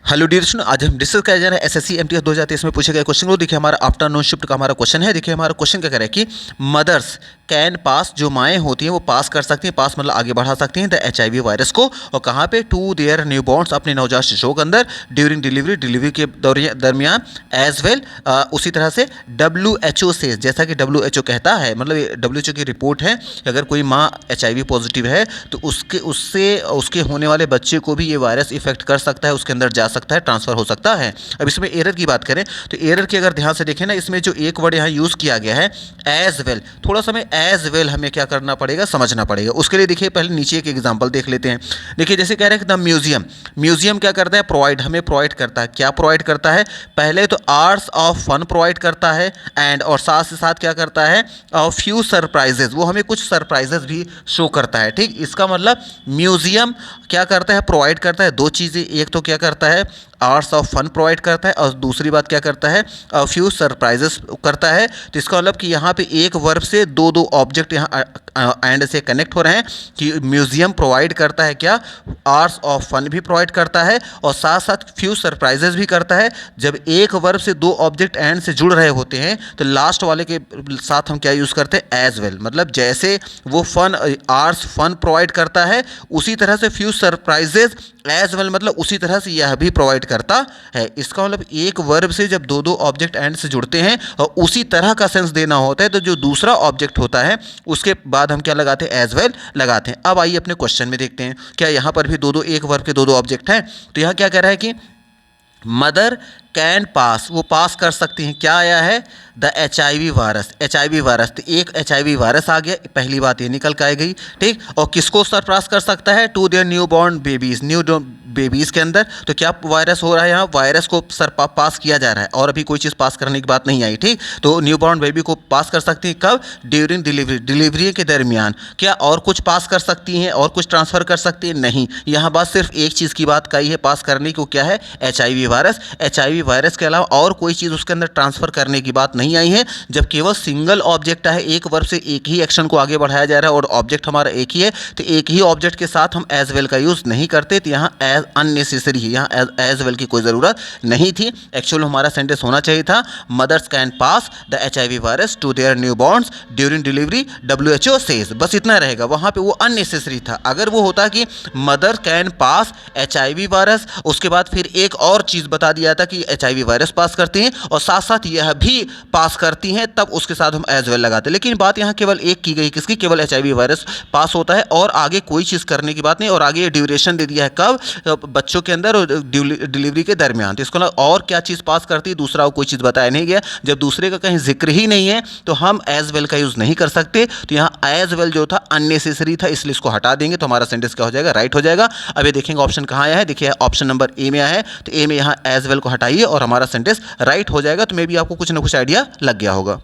Hello dear student, आज हम discuss किया जा रहा है एसएससी एमटीएस 2023 में पूछे गए क्वेश्चन को। देखिए हमारा आफ्टरनून शिफ्ट का हमारा क्वेश्चन है। देखिए हमारा क्वेश्चन क्या कह रहा है कि मदर्स कैन पास, जो माएँ होती हैं वो पास कर सकती हैं, पास मतलब आगे बढ़ा सकती हैं द एचआईवी वायरस को। और कहाँ पे? टू देयर न्यूबॉर्न्स, अपने नवजात शिशुओं के अंदर, ड्यूरिंग डिलीवरी के दरमियान, एज वेल उसी तरह से WHO से, जैसा कि WHO कहता है, मतलब WHO की रिपोर्ट है कि अगर कोई माँ HIV पॉजिटिव है तो उसके होने वाले बच्चे को भी ये वायरस इफेक्ट कर सकता है, उसके अंदर जा सकता है, ट्रांसफ़र हो सकता है। अब इसमें एरर की बात करें तो एरर की अगर ध्यान से देखें ना, इसमें जो एक वर्ड यहाँ यूज़ किया गया है एज वेल, थोड़ा सा हमें एज वेल हमें क्या करना पड़ेगा, समझना पड़ेगा। उसके लिए देखिए पहले नीचे एक एग्जांपल देख लेते हैं। देखिए जैसे कह रहे हैं द म्यूजियम क्या करता है? हमें प्रोवाइड करता है। क्या प्रोवाइड करता है? पहले तो आवर्स ऑफ फन प्रोवाइड करता है एंड, और साथ से साथ क्या करता है? फ्यू सरप्राइजेज, वो हमें कुछ सरप्राइजेज भी शो करता है। ठीक, इसका मतलब म्यूजियम क्या करता है? प्रोवाइड करता है दो चीज़ें। एक तो क्या करता है? आवर्स ऑफ फन प्रोवाइड करता है, और दूसरी बात क्या करता है? फ्यू सरप्राइजेस करता है। तो इसका मतलब कि यहाँ पे एक वर्ब से दो ऑब्जेक्ट यहाँ एंड से कनेक्ट हो रहे हैं कि म्यूजियम प्रोवाइड करता है क्या? आवर्स ऑफ फन भी प्रोवाइड करता है और साथ साथ फ्यू सरप्राइजेस भी करता है। जब एक वर्ब से दो ऑब्जेक्ट एंड से जुड़ रहे होते हैं तो लास्ट वाले के साथ हम क्या यूज़ करते हैं? As well. मतलब जैसे वो आवर्स फन प्रोवाइड करता है, उसी तरह से फ्यू सरप्राइजेज एज वेल, मतलब उसी तरह से यह भी प्रोवाइड करता है। इसका मतलब एक वर्ब से जब दो ऑब्जेक्ट एंड से जुड़ते हैं और उसी तरह का सेंस देना होता है, तो जो दूसरा ऑब्जेक्ट होता है उसके बाद हम क्या लगाते हैं? एज वेल लगाते हैं। अब आइए अपने क्वेश्चन में देखते हैं, क्या यहाँ पर भी एक वर्ब के दो ऑब्जेक्ट हैं? तो यहाँ क्या कह रहा है कि मदर कैन पास, वो पास कर सकती हैं। क्या आया है? The HIV virus. तो एक HIV वायरस आ गया, पहली बात ये निकल के आ गई। ठीक, और किसको सरपास कर सकता है? To their new born babies के अंदर। तो क्या वायरस हो रहा है यहाँ? वायरस को पास किया जा रहा है, और अभी कोई चीज़ पास करने की बात नहीं आई। ठीक, तो न्यू बॉर्न बेबी को पास कर सकती हैं कब? ड्यूरिंग डिलीवरी के दरमियान। क्या और कुछ पास कर सकती हैं, और कुछ ट्रांसफ़र कर सकती हैं? नहीं, यहाँ बात सिर्फ एक चीज़ की बात कही है पास करने को, क्या है? HIV वायरस के अलावा और कोई चीज़ उसके अंदर ट्रांसफ़र करने की बात नहीं आई है। जब केवल सिंगल ऑब्जेक्ट है, एक वर्ब से एक ही एक्शन को आगे बढ़ाया जा रहा है और ऑब्जेक्ट हमारा एक ही है, तो एक ही ऑब्जेक्ट के साथ हम एज वेल का यूज़ नहीं करते। तो यहाँ एज अननेसेसरी है, यहाँ एज वेल की कोई ज़रूरत नहीं थी। एक्चुअल हमारा सेंटेंस होना चाहिए था mothers can pass the HIV virus to their newborns during delivery WHO says, बस इतना रहेगा। वहाँ पे वो अननेसेसरी था। अगर वो होता कि mother can pass HIV virus, उसके बाद फिर एक और चीज़ बता दिया था कि HIV वायरस पास करती हैं और साथ साथ यह भी पास करती हैं, तब उसके साथ हम एज वेल लगाते। लेकिन बात यहाँ केवल एक की गई, किसकी? केवल HIV वायरस पास होता है और आगे कोई चीज़ करने की बात नहीं। और आगे ये ड्यूरेशन दे दिया है कब? बच्चों के अंदर और डिलीवरी के दरमियान। तो इसको ना और क्या चीज़ पास करती है, दूसरा कोई चीज़ बताया नहीं गया। जब दूसरे का कहीं जिक्र ही नहीं है तो हम एज वेल का यूज़ नहीं कर सकते। तो यहाँ एज वेल जो था अननेसेसरी था, इसलिए इसको हटा देंगे तो हमारा सेंटेंस क्या हो जाएगा? राइट हो जाएगा। अब ये देखेंगे ऑप्शन कहाँ आया है। देखिए ऑप्शन नंबर ए में आया है, तो ए में यहाँ एज वेल को हटाइए और हमारा सेंटेंस राइट हो जाएगा। तो मे बी आपको कुछ ना कुछ आइडिया लग गया होगा।